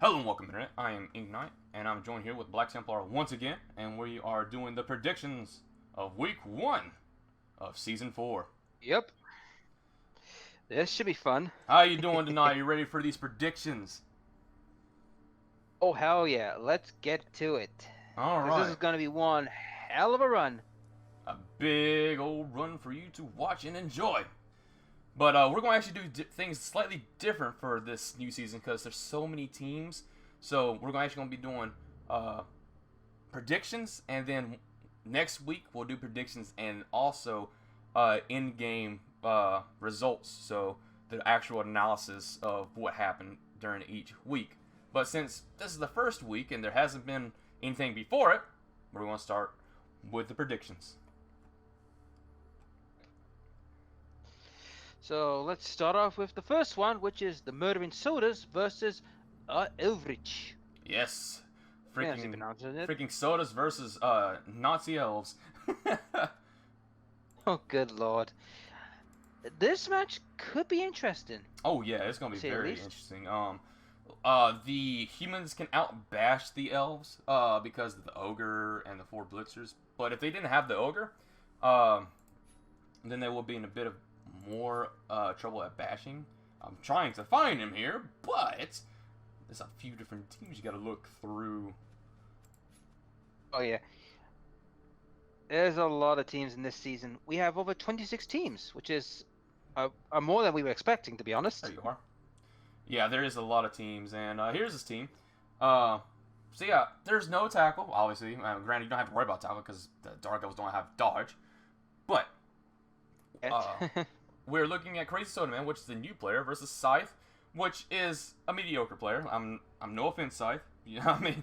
Hello and welcome, Internet. I am Ignite, and I'm joined here with Black Templar once again, and we are doing the predictions of Week 1 of Season 4. Yep, this should be fun. How are you doing tonight? You ready for these predictions? Oh, hell yeah, let's get to it. Because this is Alright. going to be one hell of a run. A big old run for you to watch and enjoy. But we're going to actually do things slightly different for this new season because there's so many teams. So we're actually going to be doing predictions, and then next week we'll do predictions and also in-game results. So the actual analysis of what happened during each week. But since this is the first week and there hasn't been anything before it, we're going to start with the predictions. So let's start off with the first one, which is the Murdering Sodas versus Elvrich. Yes. Yeah, Freaking sodas versus Nazi elves. Oh, good lord. This match could be interesting. Oh yeah, it's gonna be very interesting. The humans can outbash the elves because of the ogre and the four blitzers. But if they didn't have the ogre, then they will be in a bit of more trouble at bashing. I'm trying to find him here, but there's a few different teams you gotta look through. Oh yeah. There's a lot of teams in this season. We have over 26 teams, which is more than we were expecting, to be honest. There you are. Yeah, there is a lot of teams, and here's this team. So yeah, there's no tackle, obviously. Granted, you don't have to worry about tackle because the Dark Elves don't have dodge. But we're looking at Crazy Soda Man, which is the new player, versus Scythe, which is a mediocre player. I'm no offense, Scythe. You know what I mean?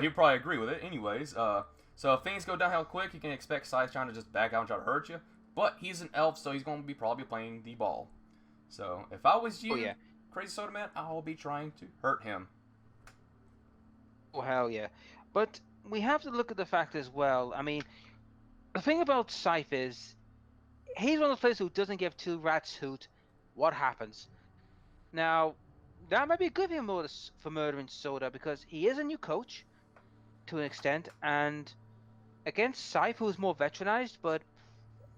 He'll probably agree with it. Anyways, so if things go downhill quick, you can expect Scythe trying to just back out and try to hurt you. But he's an elf, so he's going to be probably playing the ball. So if I was you, Crazy Soda Man, I'll be trying to hurt him. Oh, hell yeah. But we have to look at the fact as well. I mean, the thing about Scythe is, he's one of the players who doesn't give two rats hoot what happens. Now, that might be a good thing for Murdering Soda, because he is a new coach, to an extent, and against Scythe, who's more veteranized, but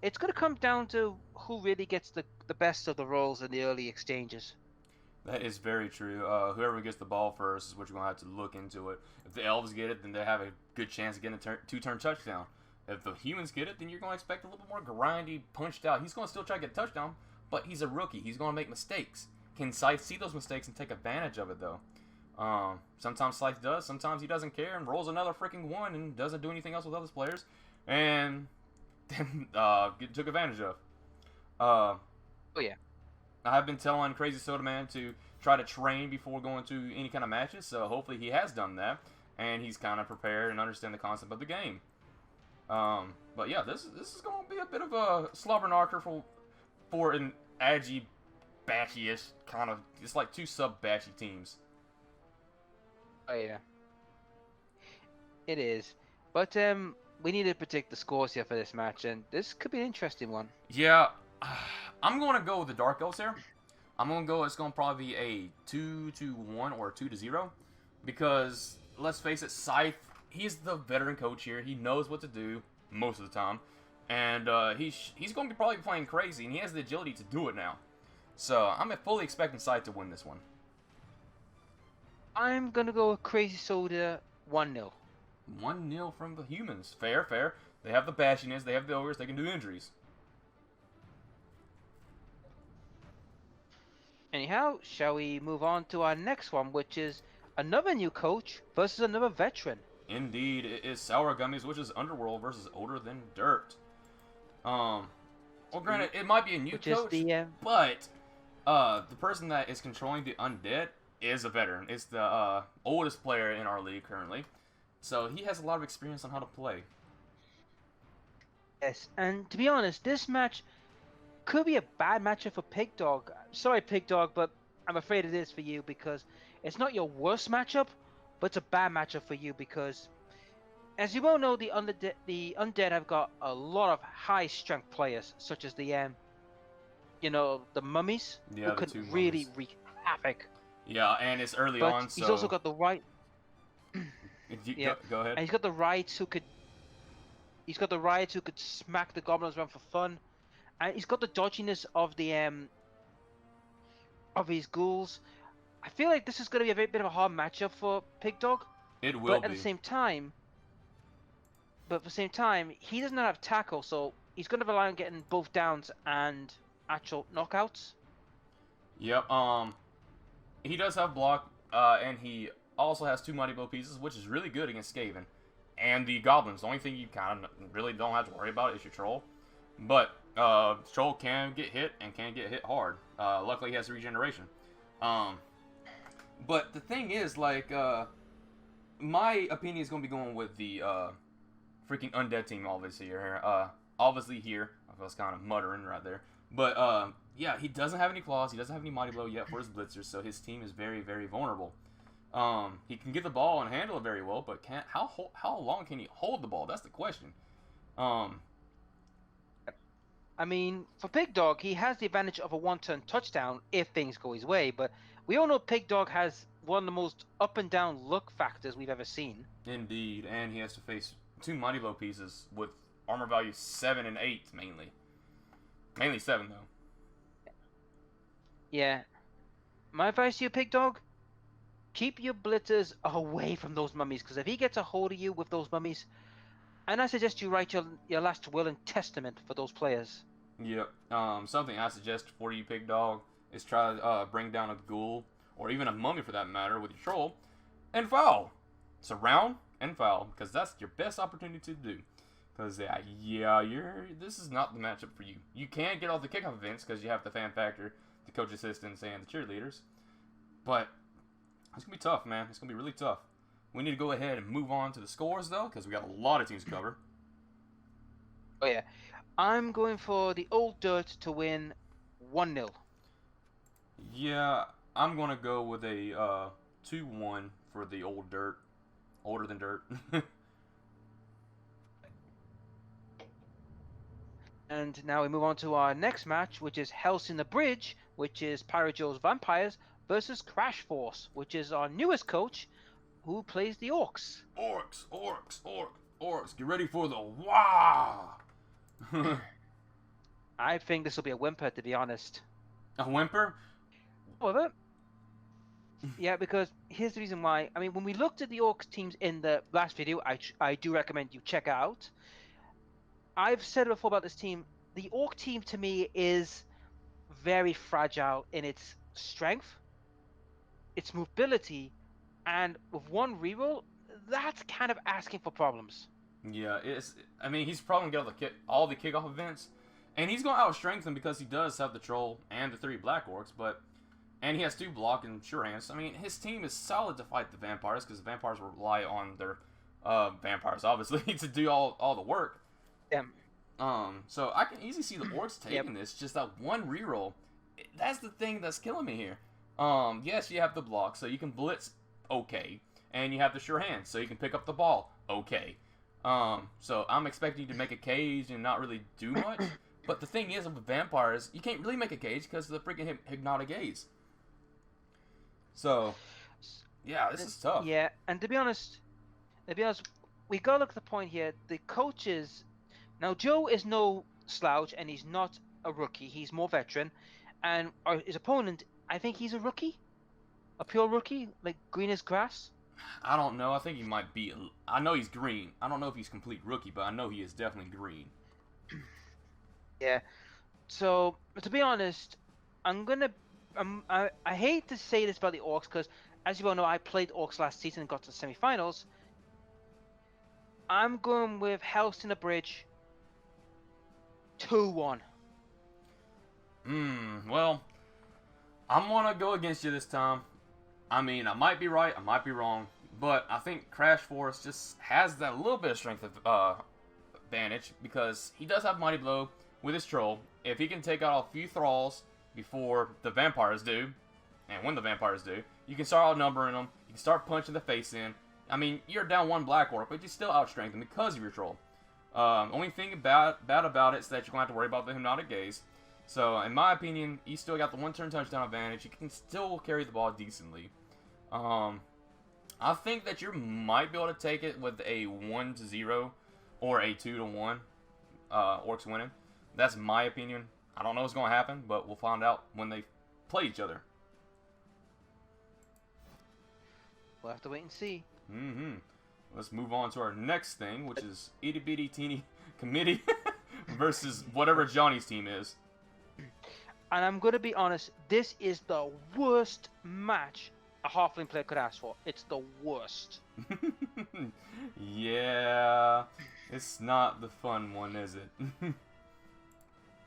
it's going to come down to who really gets the best of the roles in the early exchanges. That is very true. Whoever gets the ball first is what you're going to have to look into it. If the elves get it, then they have a good chance of getting a two-turn touchdown. If the humans get it, then you're going to expect a little bit more grindy, punched out. He's going to still try to get a touchdown, but he's a rookie. He's going to make mistakes. Can Scythe see those mistakes and take advantage of it, though? Sometimes Scythe does. Sometimes he doesn't care and rolls another freaking one and doesn't do anything else with other players. And then took advantage of. Oh, yeah. I have been telling Crazy Soda Man to try to train before going to any kind of matches, so hopefully he has done that, and he's kind of prepared and understand the concept of the game. But yeah, this is going to be a bit of a slobber knocker for an agi batchy-ish kind of. It's like two sub-batchy teams. Oh yeah, it is. But we need to predict the scores here for this match, and this could be an interesting one. Yeah, I'm going to go with the Dark Elves here. I'm going to go, it's going to probably be a 2-1 or 2-0. Because, let's face it, Scythe, he's the veteran coach here. He knows what to do most of the time. And he's going to be probably playing crazy, and he has the agility to do it now. So, I'm fully expecting Scythe to win this one. I'm going to go with Crazy Soda 1-0. 1-0 from the humans. Fair, fair. They have the bashiness, they have the ogres, they can do injuries. Anyhow, shall we move on to our next one, which is another new coach versus another veteran? Indeed, it is Sour Gummies, which is Underworld versus Older Than Dirt. Well, granted, it might be a new coach, but the person that is controlling the Undead is a veteran. It's the oldest player in our league currently, so he has a lot of experience on how to play. Yes, and to be honest, this match could be a bad matchup for Pigdog. Sorry, Pigdog, but I'm afraid it is for you, because it's not your worst matchup, but it's a bad matchup for you because, as you well know, the Undead have got a lot of high-strength players, such as the mummies, Yeah, who could really wreak havoc. Yeah, and it's early But on, so he's also got the right. go, go ahead. And he's got the rights who could. He's got the rights who could smack the goblins around for fun, and he's got the dodginess of his ghouls. I feel like this is going to be a very bit of a hard matchup for Pigdog, It will but at be. the same time, he doesn't have tackle, so he's going to rely on getting both downs and actual knockouts. Yep. He does have block, and he also has 2 Mighty Blow pieces, which is really good against Skaven. And the Goblins. The only thing you kind of really don't have to worry about is your Troll. But Troll can get hit and can get hit hard. Luckily, he has regeneration. But the thing is, like, my opinion is going to be going with the freaking Undead team, obviously here. Obviously here. I was kind of muttering right there. But, yeah, he doesn't have any claws. He doesn't have any Mighty Blow yet for his blitzers, so his team is very, very vulnerable. He can get the ball and handle it very well, but how long can he hold the ball? That's the question. I mean, for Pigdog, he has the advantage of a one-turn touchdown if things go his way, but we all know Pigdog has one of the most up and down luck factors we've ever seen. Indeed, and he has to face 2 Mighty Blow pieces with armor value 7 and 8 mainly. Mainly 7 though. Yeah. My advice to you, Pigdog, keep your blitzers away from those mummies, because if he gets a hold of you with those mummies, and I suggest you write your last will and testament for those players. Yep. Something I suggest for you, Pigdog, is try to bring down a ghoul, or even a mummy for that matter, with your troll, and foul. Surround and foul, because that's your best opportunity to do. Because, this is not the matchup for you. You can get all the kickoff events, because you have the fan factor, the coach assistants, and the cheerleaders. But it's going to be tough, man. It's going to be really tough. We need to go ahead and move on to the scores, though, because we got a lot of teams to cover. Oh, yeah. I'm going for the Old Dirt to win 1-0. Yeah, I'm going to go with a 2-1 for the Old Dirt. Older than dirt. And now we move on to our next match, which is House in the Bridge, which is Pyro Joe's Vampires, versus Crash Force, which is our newest coach, who plays the Orcs. Orcs. Get ready for the wah! I think this will be a whimper, to be honest. A whimper? However, yeah, because here's the reason why. I mean, when we looked at the Orcs teams in the last video, I do recommend you check out. I've said before about this team, the Orc team to me is very fragile in its strength, its mobility, and with one reroll, that's kind of asking for problems. Yeah, I mean, he's probably going to get all the kickoff events, and he's going to outstrength them because he does have the Troll and the 3 Black Orcs, and he has 2 block and sure hands. I mean, his team is solid to fight the Vampires, because the Vampires rely on their Vampires, obviously, to do all the work. Yeah. So I can easily see the Orcs taking this, just that one reroll. That's the thing that's killing me here. Yes, you have the block, so you can blitz, okay. And you have the sure hands, so you can pick up the ball, okay. So I'm expecting you to make a cage and not really do much. But the thing is, with vampires, you can't really make a cage because of the freaking hypnotic gaze. So, yeah, this is tough. Yeah, and to be honest, we gotta look at the point here. The coaches, now Joe is no slouch, and he's not a rookie. He's more veteran, and his opponent, I think he's a rookie, a pure rookie, like green as grass. I don't know. I think he might be. I know he's green. I don't know if he's complete rookie, but I know he is definitely green. Yeah. So to be honest, I hate to say this about the Orcs because, as you all know, I played Orcs last season and got to the semi-finals. I'm going with House in the Bridge 2-1. Well, I'm gonna go against you this time. I mean, I might be right, I might be wrong, but I think Crash Force just has that little bit of strength advantage because he does have Mighty Blow with his Troll. If he can take out a few thralls before the vampires do, and when the vampires do, you can start outnumbering them, you can start punching the face in. I mean, you're down 1 Black Orc, but you still outstrength them because of your Troll. Only thing bad about it is that you're going to have to worry about the Hypnotic Gaze. So, in my opinion, you still got the one-turn touchdown advantage. You can still carry the ball decently. I think that you might be able to take it with a 1-0 or a 2-1. Orcs winning. That's my opinion. I don't know what's going to happen, but we'll find out when they play each other. We'll have to wait and see. Let's move on to our next thing, which is Itty Bitty Teeny Committee versus whatever Johnny's team is. And I'm going to be honest, this is the worst match a Halfling player could ask for. It's the worst. Yeah, it's not the fun one, is it? I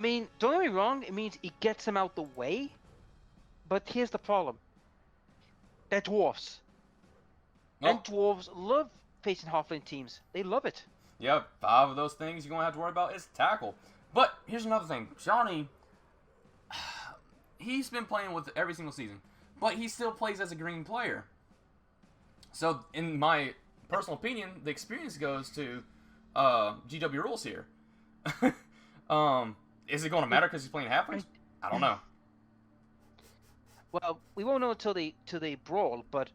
mean, don't get me wrong, it means it gets them out the way. But here's the problem. They're dwarfs. Well, and dwarves love facing Halfling teams. They love it. Yeah, 5 of those things you're going to have to worry about is tackle. But here's another thing. Johnny, he's been playing with every single season. But he still plays as a green player. So, in my personal opinion, the experience goes to GW Rules here. Is it going to matter because he's playing Halflings? I don't know. Well, we won't know until they brawl, but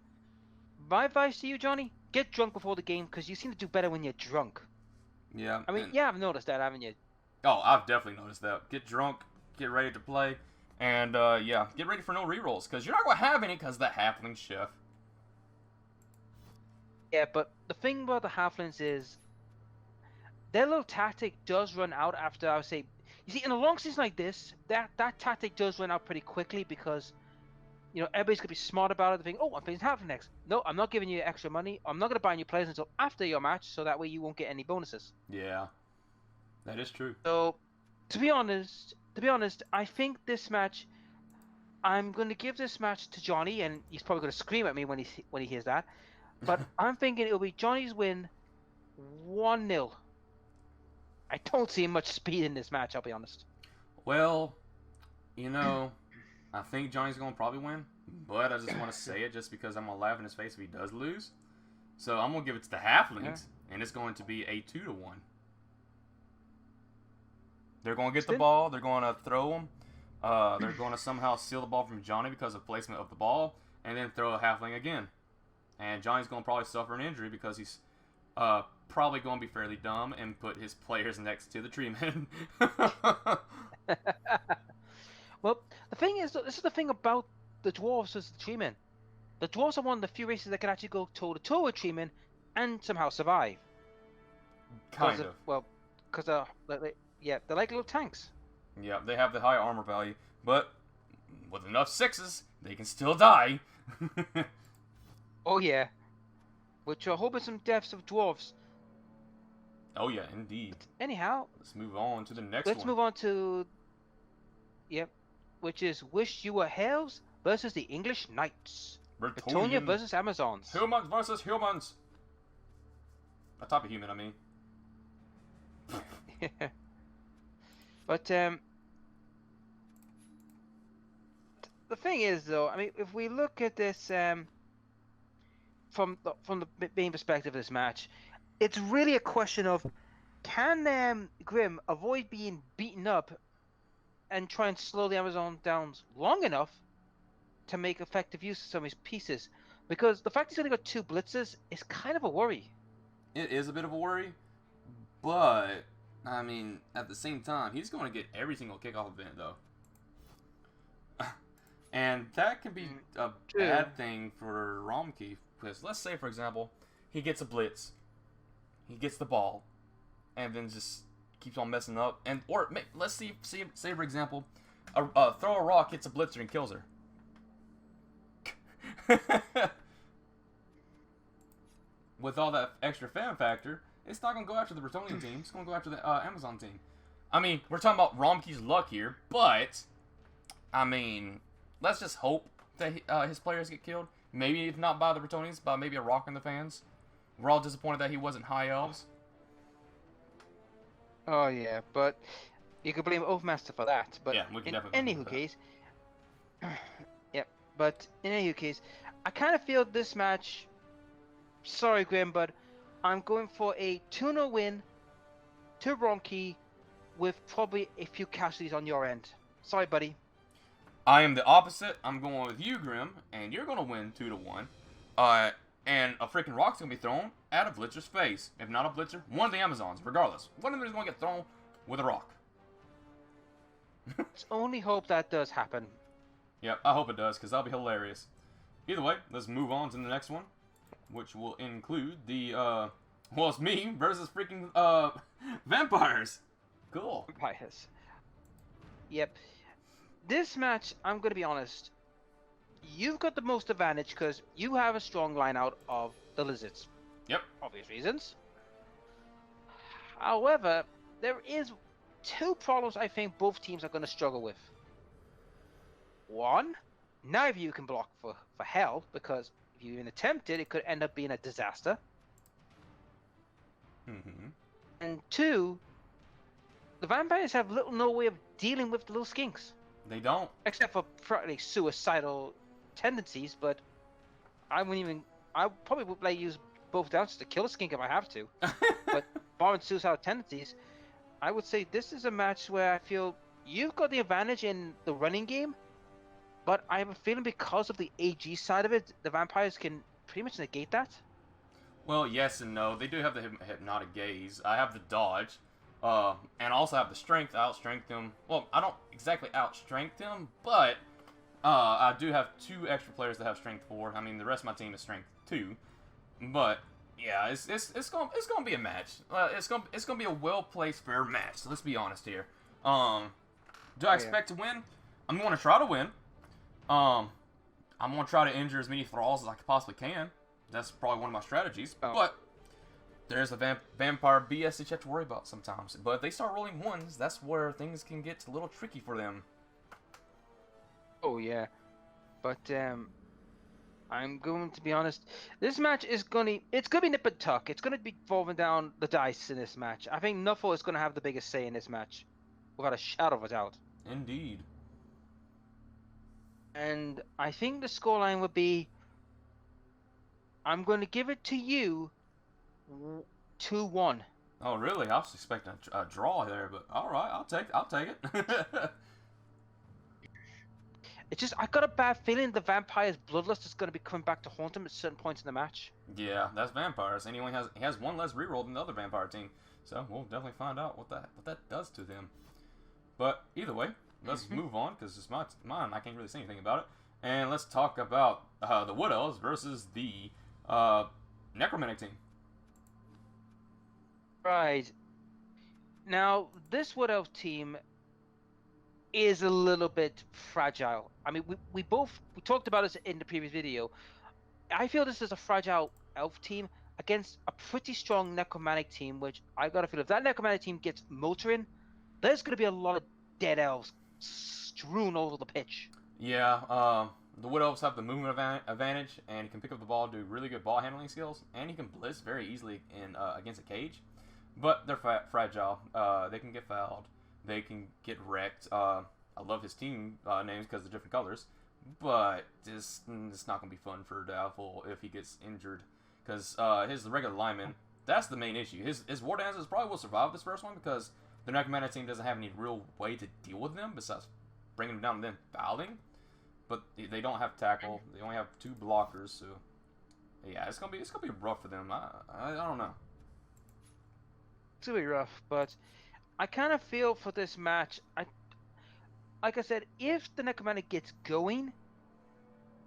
my advice to you, Johnny, get drunk before the game because you seem to do better when you're drunk. Yeah. I mean, yeah, I've noticed that, haven't you? Oh, I've definitely noticed that. Get drunk, get ready to play, and yeah, get ready for no rerolls because you're not going to have any because of the Halfling chef. Yeah, but the thing about the Halflings is their little tactic does run out after, I would say, you see, in a long season like this, that tactic does run out pretty quickly because, you know, everybody's going to be smart about it. They think, oh, I'm playing Halfling next. No, I'm not giving you extra money. I'm not going to buy new players until after your match, so that way you won't get any bonuses. Yeah, that is true. So, to be honest, I think this match, I'm going to give this match to Johnny, and he's probably going to scream at me when he hears that. But I'm thinking it'll be Johnny's win 1-0. I don't see much speed in this match, I'll be honest. Well, you know, I think Johnny's going to probably win, but I just want to say it just because I'm going to laugh in his face if he does lose. So I'm going to give it to the Halflings, and it's going to be a 2-1. They're going to get the ball. They're going to throw them. They're going to somehow steal the ball from Johnny because of placement of the ball, and then throw a Halfling again. And Johnny's going to probably suffer an injury because he's probably going to be fairly dumb and put his players next to the tree men. Well, the thing is, this is the thing about the dwarves versus the tree men. The dwarves are one of the few races that can actually go toe-to-toe with tree men and somehow survive. Kind of. Well, because they're like little tanks. Yeah, they have the high armor value, but with enough 6s, they can still die. Oh yeah, which are hoping some deaths of dwarves. Oh yeah, indeed. But anyhow, let's move on to the next let's one. move on to, which is Wish You Were Hells versus the English Knights. Bretonia versus Amazons. Humans versus humans. A type of human, I mean. But the thing is, though, I mean, if we look at this from the main perspective of this match, it's really a question of can Grim avoid being beaten up and try and slow the Amazon down long enough to make effective use of some of his pieces, because the fact he's only got 2 blitzes is kind of a worry. It is a bit of a worry, but I mean, at the same time, he's going to get every single kickoff event, though. And that can be a bad thing for Romkey, because let's say, for example, he gets a blitz, he gets the ball, and then just keeps on messing up. Or let's say for example, throw a rock, hits a blitzer, and kills her. With all that extra fan factor, it's not going to go after the Bretonian team. It's going to go after the Amazon team. I mean, we're talking about Romkey's luck here, but I mean, let's just hope that his players get killed. Maybe if not by the Bretonians, by maybe a rock in the fans. We're all disappointed that he wasn't High Elves. Oh yeah, but you could blame Oathmaster for that. But yeah, we can definitely. In any case, but in any case, I kind of feel this match. Sorry, Graham, but I'm going for a 2-0 win to Romkey with probably a few casualties on your end. Sorry, buddy. I am the opposite. I'm going with you, Grim, and you're gonna win 2-1. And a freaking rock's gonna be thrown at a Blitzer's face. If not a Blitzer, one of the Amazons. Regardless, one of them is gonna get thrown with a rock. Let's only hope that does happen. Yep, I hope it does, because that'll be hilarious. Either way, let's move on to the next one, which will include the, well, it's me versus freaking, vampires. Cool. Vampires. Yep. This match, I'm going to be honest, you've got the most advantage because you have a strong line out of the lizards. Yep. Obvious reasons. However, there is two problems I think both teams are going to struggle with. One, neither of you can block for hell, because if you even attempt it, it could end up being a disaster. Mm-hmm. And two, the vampires have little no way of dealing with the little skinks. They don't. Except for probably suicidal tendencies, but I probably would like use both downs to kill a skink if I have to. But barring suicidal tendencies, I would say this is a match where I feel you've got the advantage in the running game, but I have a feeling because of the AG side of it, the vampires can pretty much negate that. Well, yes and no. They do have the hypnotic gaze. I have the dodge, and also have the strength to outstrength them. Well, I don't exactly outstrength them, but I do have 2 extra players that have strength 4. I mean, the rest of my team is strength 2. But yeah, it's gonna be a match. It's gonna be a well-placed, fair match. So let's be honest here. Do I expect to win? I'm gonna try to win. I'm gonna try to injure as many thralls as I possibly can. That's probably one of my strategies. Oh. But there's the vampire BS that you have to worry about sometimes. But if they start rolling 1s, that's where things can get a little tricky for them. Oh yeah, but I'm going to be honest. This match is it's gonna be nip and tuck. It's gonna be falling down the dice in this match. I think Nuffle is gonna have the biggest say in this match, without a shadow of a doubt. Indeed. And I think the scoreline would be, I'm going to give it to you, 2-1. Oh really? I was expecting a draw there, but all right, I'll take it. It's just I got a bad feeling the vampire's bloodlust is going to be coming back to haunt him at certain points in the match. Yeah, that's vampires, and he has 1 less reroll than the other vampire team. So we'll definitely find out what that does to them. But either way, let's move on, because it's mine. I can't really say anything about it. And let's talk about the Wood Elves versus the NECromantic team. Right. Now, this Wood Elf team is a little bit fragile. I mean, we talked about this in the previous video. I feel this is a fragile elf team against a pretty strong necromantic team, which I gotta feel if that necromantic team gets motoring, there's gonna be a lot of dead elves strewn over the pitch. Yeah, the Wood Elves have the movement advantage, and he can pick up the ball, do really good ball handling skills, and he can blitz very easily in against a cage. But they're fragile. They can get fouled. They can get wrecked. I love his team names because of the different colors. But it's not going to be fun for Doubtful if he gets injured. Because his regular lineman, that's the main issue. His War Dancers probably will survive this first one because the Necromantic team doesn't have any real way to deal with them besides bringing them down and then fouling. But they don't have tackle. They only have 2 blockers. So yeah, it's gonna be rough for them. I don't know. It's gonna be rough, but I kind of feel for this match. Like I said, if the Necromantic gets going,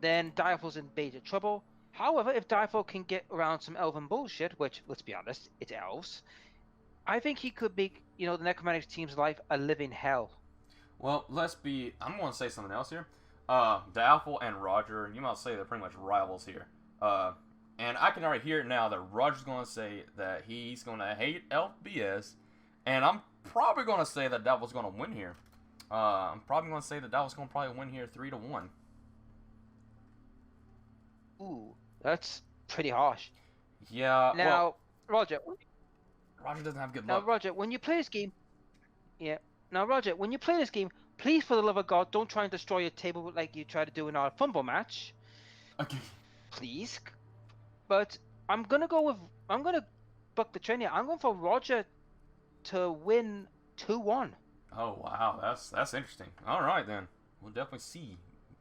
then Direful's in major trouble. However, if Direful can get around some elven bullshit, which, let's be honest, it's elves, I think he could make, the Necromantic team's life a living hell. Well, I'm going to say something else here. Doubtful and Roger, you might say they're pretty much rivals here. And I can already hear it now that Roger's going to say that he's going to hate Elf BS. And I'm probably going to say that Doubtful's going to win here. I'm probably going to say that Doubtful's going to probably win here 3-1. Ooh, that's pretty harsh. Yeah. Now, well, Roger doesn't have good luck. Now, Roger, when you play this game, please, for the love of God, don't try and destroy your table like you tried to do in our Fumble match. Okay. Please. But I'm gonna buck the trend here. I'm going for Roger to win 2-1. Oh wow, that's interesting. All right then, we'll definitely see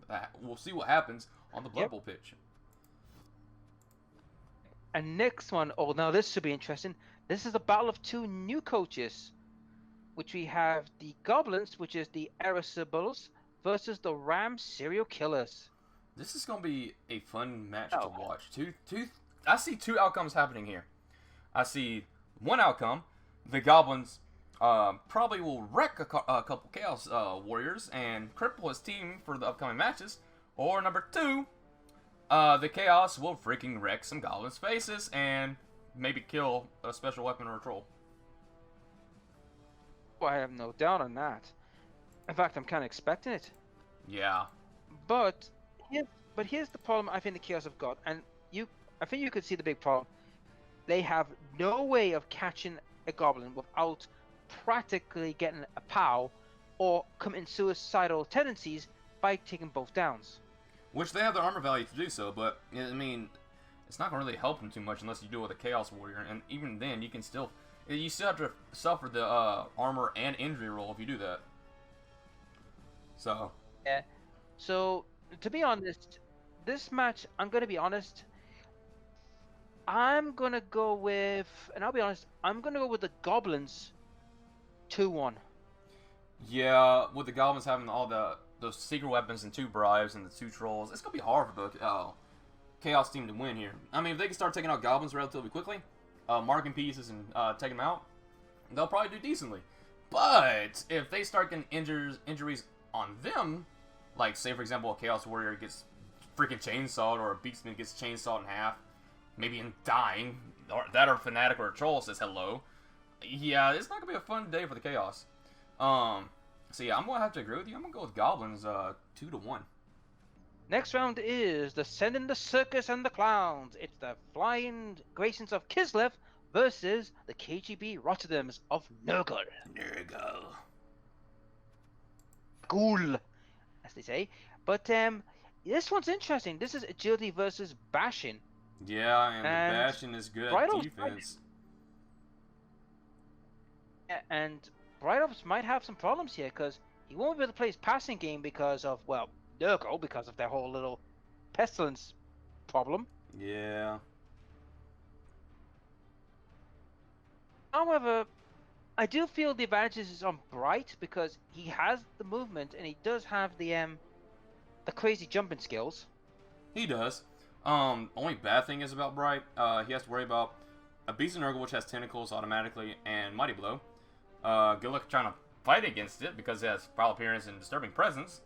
that. We'll see what happens on the Blood Yep. Bowl pitch. And next one, oh, now this should be interesting. This is the battle of two new coaches, which we have the Goblins, which is the Irascibles, versus the Ram Serial Killers. This is gonna be a fun match to Oh, watch. I see two outcomes happening here. I see one outcome: the Goblins probably will wreck a couple Chaos Warriors and cripple his team for the upcoming matches. Or number two, the Chaos will freaking wreck some Goblins' faces and maybe kill a special weapon or a troll. I have no doubt on that. In fact, I'm kind of expecting it. Yeah. But here's the problem I think the Chaos have got, and I think you could see the big problem. They have no way of catching a Goblin without practically getting a POW or committing suicidal tendencies by taking both downs. Which they have the armor value to do so, but I mean, it's not gonna really help them too much unless you do it with a Chaos Warrior, and even then, you still have to suffer the armor and injury roll if you do that. So. Yeah. So to be honest, this match, I'm gonna be honest. I'm gonna go with, and I'll be honest, I'm gonna go with the Goblins 2-1. Yeah, with the Goblins having all those secret weapons and two bribes and the two trolls, it's gonna be hard for the Chaos team to win here. I mean, if they can start taking out Goblins relatively quickly, marking pieces and taking them out, they'll probably do decently. But if they start getting injuries on them, like say for example a Chaos Warrior gets freaking chainsawed or a Beastman gets chainsawed in half, maybe in dying, or that or a Fanatic or a Troll says hello. Yeah, it's not gonna be a fun day for the Chaos. So yeah, I'm gonna have to agree with you. I'm gonna go with Goblins 2-1. Next round is the Sending the Circus and the Clowns. It's the Flying Graysons of Kislev versus the KGB Rotterdams of Nurgle. Ghoul, as they say. But this one's interesting. This is agility versus bashing. Yeah, and the bashing is good at defense. And Brightops might have some problems here because he won't be able to play his passing game because of, well, Nurgle, because of their whole little pestilence problem. Yeah. However, I do feel the advantage is on Bright because he has the movement and he does have the crazy jumping skills. He does. Only bad thing is about Bright, he has to worry about a Beast of Nurgle, which has tentacles automatically, and Mighty Blow. Good luck trying to fight against it because it has foul appearance and disturbing presence.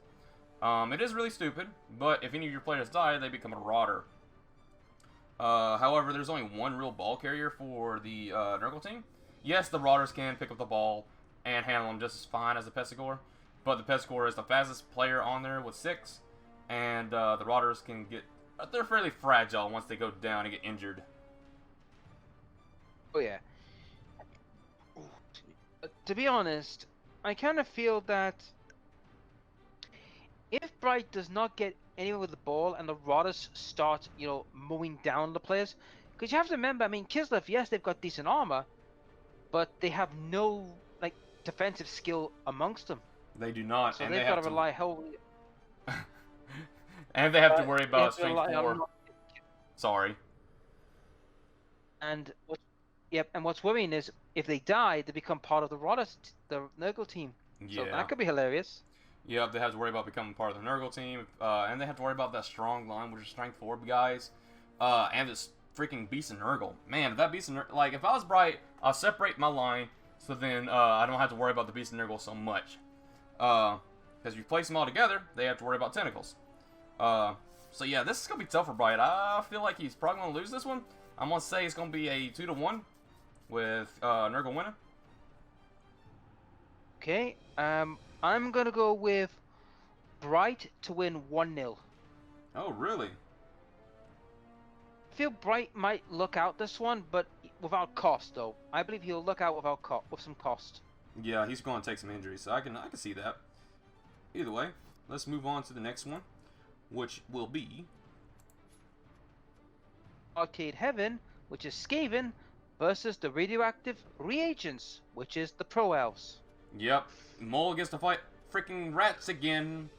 It is really stupid, but if any of your players die, they become a Rotter. However, there's only one real ball carrier for the Nurgle team. Yes, the Rotters can pick up the ball and handle them just as fine as the Pestigore, but the Pestigore is the fastest player on there with 6, and the Rotters can get... They're fairly fragile once they go down and get injured. Oh yeah. To be honest, I kind of feel that if Bright does not get anywhere with the ball and the Rotters start, mowing down the players, because you have to remember, I mean, Kislev, yes, they've got decent armor, but they have no defensive skill amongst them. They do not, so and they've got to rely heavily. And they have to worry about strength 4. Sorry. And what's worrying is if they die, they become part of the Nurgle team. Yeah. So that could be hilarious. Yep, they have to worry about becoming part of the Nurgle team, and they have to worry about that strong line, which is strength 4 guys, and this freaking Beast of Nurgle. Man, if that Beast of Nurgle, if I was Bright, I'll separate my line, so then I don't have to worry about the Beast of Nurgle so much. Because if you place them all together, they have to worry about tentacles. So yeah, this is going to be tough for Bright. I feel like he's probably going to lose this one. I'm going to say it's going to be a 2-1 with Nurgle winning. Okay, I'm going to go with Bright to win 1-0. Oh, really? I feel Bright might look out this one, but without cost, though. I believe he'll look out with some cost. Yeah, he's going to take some injuries, so I can see that. Either way, let's move on to the next one, which will be Arcade Heaven, which is Skaven, versus the Radioactive Reagents, which is the Pro Elves. Yep. Mole gets to fight freaking rats again.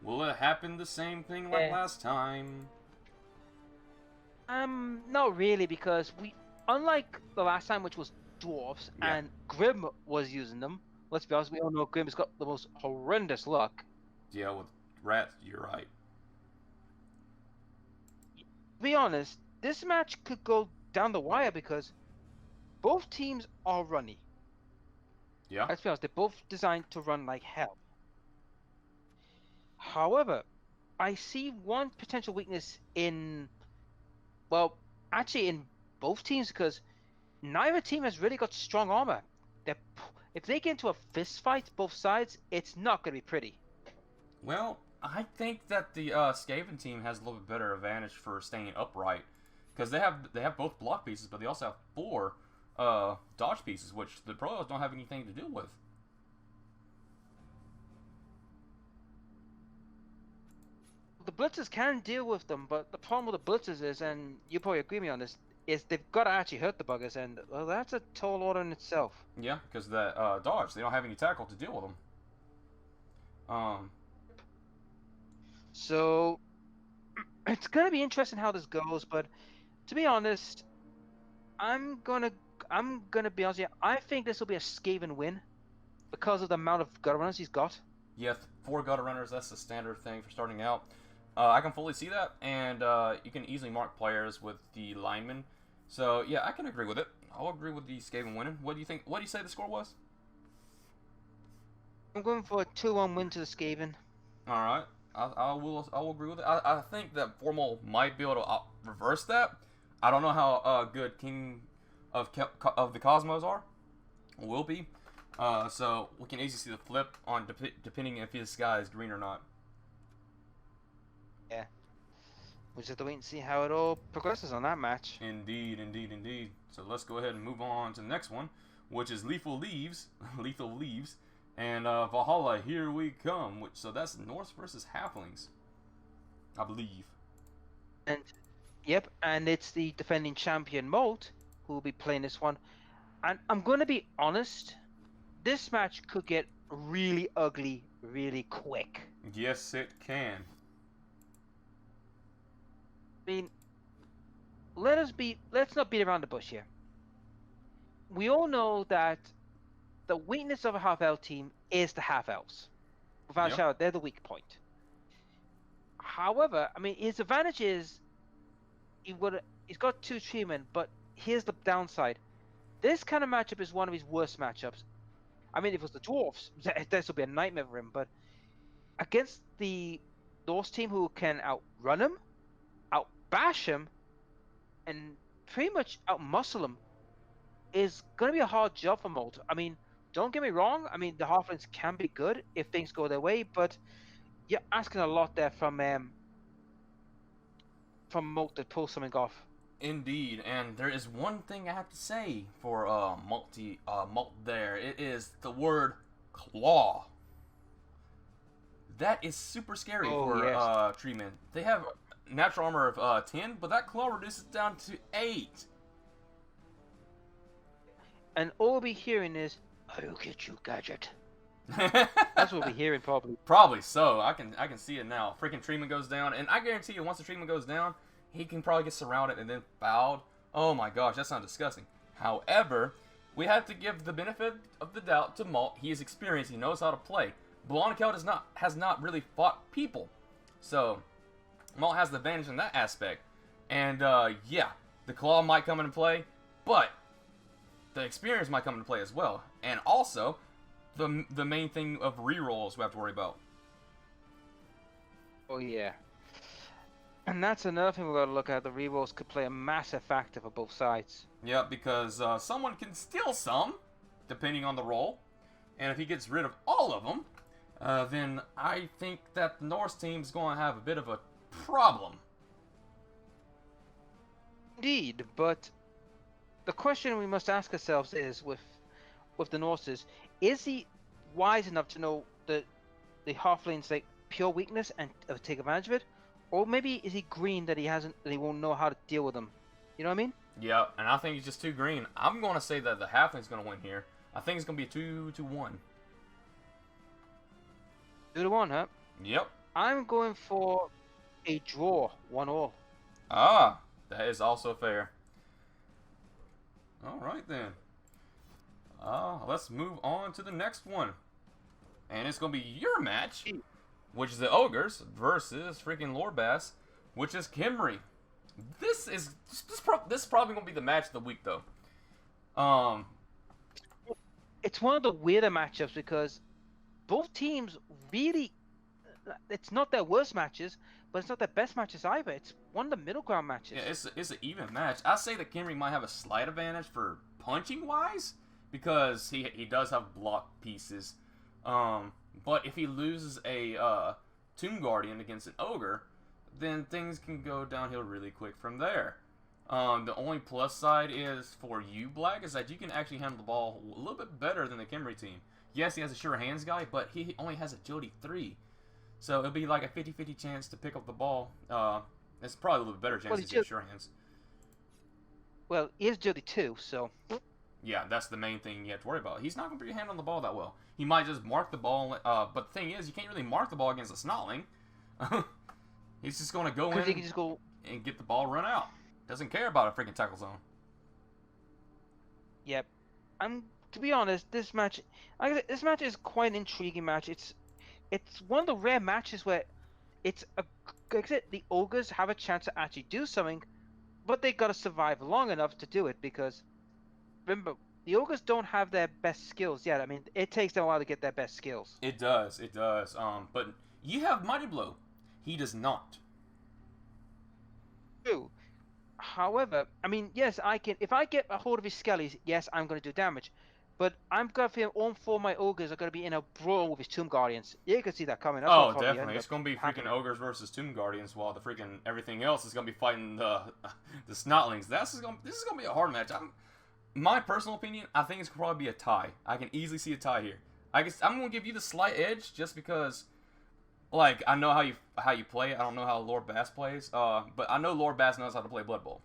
Will it happen the same thing like last time? Not really, because unlike the last time, which was dwarfs, and Grim was using them. Let's be honest, we all know Grim has got the most horrendous luck. Yeah, with rats, you're right. To be honest, this match could go down the wire because both teams are runny. Yeah. Let's be honest, they're both designed to run like hell. However, I see one potential weakness in, well, actually in both teams, because neither team has really got strong armor. If they get into a fist fight, both sides, it's not going to be pretty. Well, I think that the Skaven team has a little bit better advantage for staying upright, because they have both block pieces, but they also have 4 dodge pieces, which the pros don't have anything to do with. The blitzers can deal with them, but the problem with the blitzers is, and you probably agree with me on this, is they've got to actually hurt the buggers, and well, that's a tall order in itself. Yeah, because that dodge, they don't have any tackle to deal with them. So it's gonna be interesting how this goes, but to be honest, I'm gonna be honest with you. I think this will be a Skaven win because of the amount of gutter runners he's got. Yeah, 4 gutter runners, that's the standard thing for starting out. I can fully see that, and you can easily mark players with the linemen. So, yeah, I can agree with it. I'll agree with the Skaven winning. What do you think? What do you say the score was? I'm going for a 2-1 win to the Skaven. Alright, I will agree with it. I think that Formal might be able to reverse that. I don't know how good King of the Cosmos will be. So, we can easily see the flip on depending if this guy is green or not. Yeah. We'll just have to wait and see how it all progresses on that match. Indeed, indeed, indeed. So let's go ahead and move on to the next one, which is Lethal Leaves. Lethal Leaves. And Valhalla, here we come. So that's Norse versus Halflings, I believe. And, yep, and it's the defending champion Molt who will be playing this one. And I'm going to be honest, this match could get really ugly really quick. Yes, it can. I mean, let's not beat around the bush here. We all know that the weakness of a half-elf team is the half-elves. Without a shadow, they're the weak point. However, I mean, his advantage is he's got 2 treatment, but here's the downside. This kind of matchup is one of his worst matchups. I mean, if it was the Dwarfs, this would be a nightmare for him, but against the Norse team who can outrun him, bash him, and pretty much outmuscle him is going to be a hard job for Molt. I mean, don't get me wrong. I mean, the Halflings can be good if things go their way, but you're asking a lot there from Molt to pull something off. Indeed, and there is one thing I have to say for Molt there. It is the word claw. That is super scary for treatment. They have natural armor of 10, but that claw reduces down to 8. And all we'll be hearing is, "I'll get you, gadget." That's what we'll be hearing probably. Probably so. I can see it now. Freaking treatment goes down, and I guarantee you, once the treatment goes down, he can probably get surrounded and then fouled. Oh my gosh, that sounds disgusting. However, we have to give the benefit of the doubt to Molt. He is experienced. He knows how to play. Blondekel has not really fought people, so Molt has the advantage in that aspect. And yeah, the claw might come into play, but the experience might come into play as well. And also, the main thing of rerolls we have to worry about. Oh yeah. And that's another thing we've got to look at. The rerolls could play a massive factor for both sides. Yeah, because someone can steal some, depending on the roll. And if he gets rid of all of them, then I think that the Norse team's going to have a bit of a problem. Indeed, but the question we must ask ourselves is, with the Norses, is he wise enough to know the Halflings' like pure weakness and take advantage of it, or maybe is he green that he won't know how to deal with them? You know what I mean? Yeah, and I think he's just too green. I'm going to say that the Halfling's going to win here. I think it's going to be a 2-1. 2-1, huh? Yep. I'm going for a draw, 1-1. Ah, that is also fair. All right then. Let's move on to the next one, and it's gonna be your match, which is the Ogres versus freaking Lorbass, which is Kimry. This is probably gonna be the match of the week though. It's one of the weirder matchups because both teams really, it's not their worst matches, but it's not their best matches either. It's one of the middle ground matches. Yeah, it's an even match. I say that Kimry might have a slight advantage for punching wise because he does have block pieces. But if he loses a Tomb Guardian against an Ogre, then things can go downhill really quick from there. The only plus side is for you, Black, is that you can actually handle the ball a little bit better than the Kimry team. Yes, he has a sure hands guy, but he only has agility 3. So it'll be like a 50-50 chance to pick up the ball. It's probably a little bit better chance to get sure hands. Well, he is agility 2, so... Yeah, that's the main thing you have to worry about. He's not going to be handling the ball that well. He might just mark the ball, but the thing is, you can't really mark the ball against a Snotling. He's just going to go in he can just go... and get the ball run out. Doesn't care about a freaking tackle zone. Yep. To be honest, this match is quite an intriguing match. It's one of the rare matches where the Ogres have a chance to actually do something, but they got to survive long enough to do it because, remember, the Ogres don't have their best skills yet. I mean, it takes them a while to get their best skills. It does. But you have Mighty Blow. He does not. True. However, I mean, yes, I can. If I get a hold of his skellies, yes, I'm going to do damage. But I'm going to feel all 4 of my Ogres are going to be in a brawl with his Tomb Guardians. You can see that coming. That's definitely. It's going to be freaking Ogres versus Tomb Guardians, while the freaking everything else is going to be fighting the Snotlings. This is going to be a hard match. My personal opinion, I think it's going to probably be a tie. I can easily see a tie here. I'm going to give you the slight edge just because, like, I know how you play. I don't know how Lord Bass plays. But I know Lord Bass knows how to play Blood Bowl.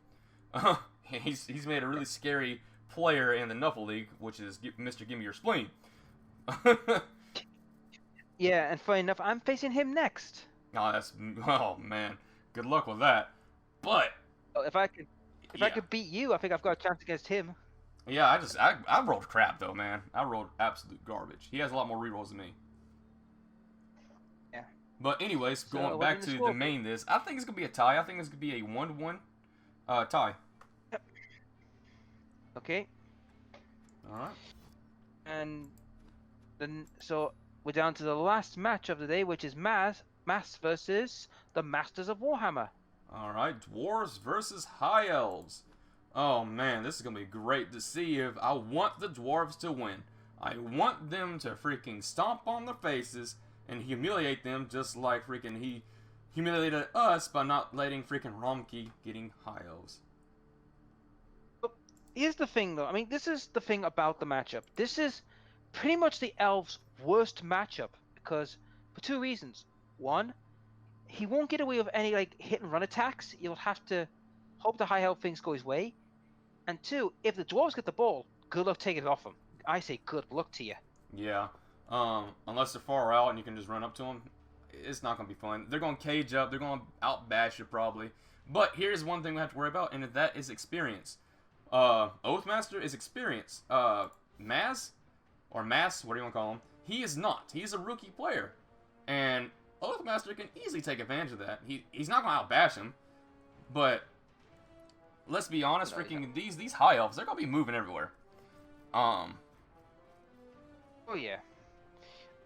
He's made a really scary player in the Nuffle League, which is Mr. Gimme Your Spleen. Yeah, and funny enough, I'm facing him next. Oh man, good luck with that. But if I could beat you, I think I've got a chance against him. Yeah, I rolled crap though, man. I rolled absolute garbage. He has a lot more rerolls than me. Yeah. But anyways, going back to the main I think it's gonna be a tie. I think it's gonna be a 1-1 tie. Yep. Okay. All right. And then so we're down to the last match of the day, which is Mass versus the Masters of Warhammer. All right, Dwarves versus High Elves. Oh man, this is gonna be great to see. If I want the Dwarves to win, I want them to freaking stomp on their faces and humiliate them, just like freaking he humiliated us by not letting freaking Romkey getting High Elves. Here's the thing, though. I mean, this is the thing about the matchup. This is pretty much the Elves' worst matchup because for 2 reasons. One, he won't get away with any like hit and run attacks. You'll have to hope the high elf things go his way. And 2, if the Dwarves get the ball, good luck taking it off them. I say good luck to you. Yeah. Unless they're far out and you can just run up to them, it's not gonna be fun. They're gonna cage up. They're gonna outbash you probably. But here's one thing we have to worry about, and that is experience. Oathmaster is experience. Mass, what do you want to call him? He is not. He's a rookie player. And Oathmaster can easily take advantage of that. He's not going to outbash him. But let's be honest, freaking these high elves, they're going to be moving everywhere. Oh yeah.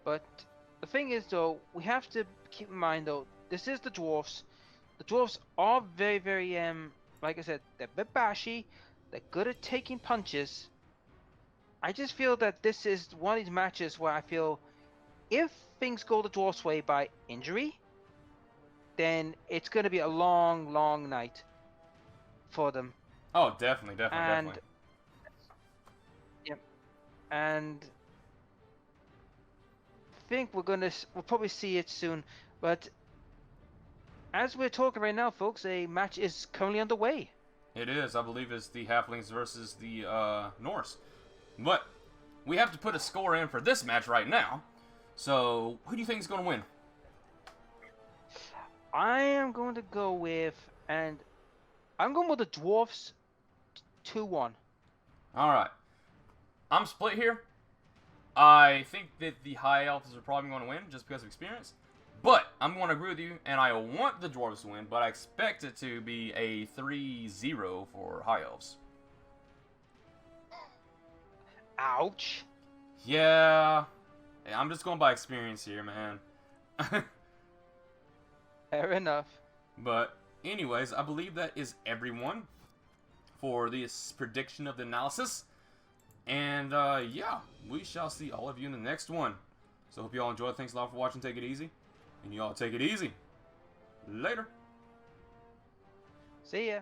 But the thing is, though, we have to keep in mind, though, this is the Dwarfs. The Dwarfs are very, very, like I said, they're a bit bashy. They're good at taking punches. I just feel that this is one of these matches where I feel if things go the Dwarfs' way by injury, then it's going to be a long, long night for them. Oh, definitely. Yep. And I think we'll probably see it soon. But as we're talking right now, folks, a match is currently underway. It is. I believe it's the Halflings versus the Norse. But we have to put a score in for this match right now. So, who do you think is going to win? I am going to go with, and I'm going with the Dwarfs 2-1. Alright. I'm split here. I think that the High Elves are probably going to win just because of experience. But I'm going to agree with you, and I want the Dwarves to win, but I expect it to be a 3-0 for High Elves. Ouch. Yeah. I'm just going by experience here, man. Fair enough. But anyways, I believe that is everyone for this prediction of the analysis. And yeah, we shall see all of you in the next one. So hope you all enjoyed. Thanks a lot for watching. Take it easy. And you all take it easy. Later. See ya.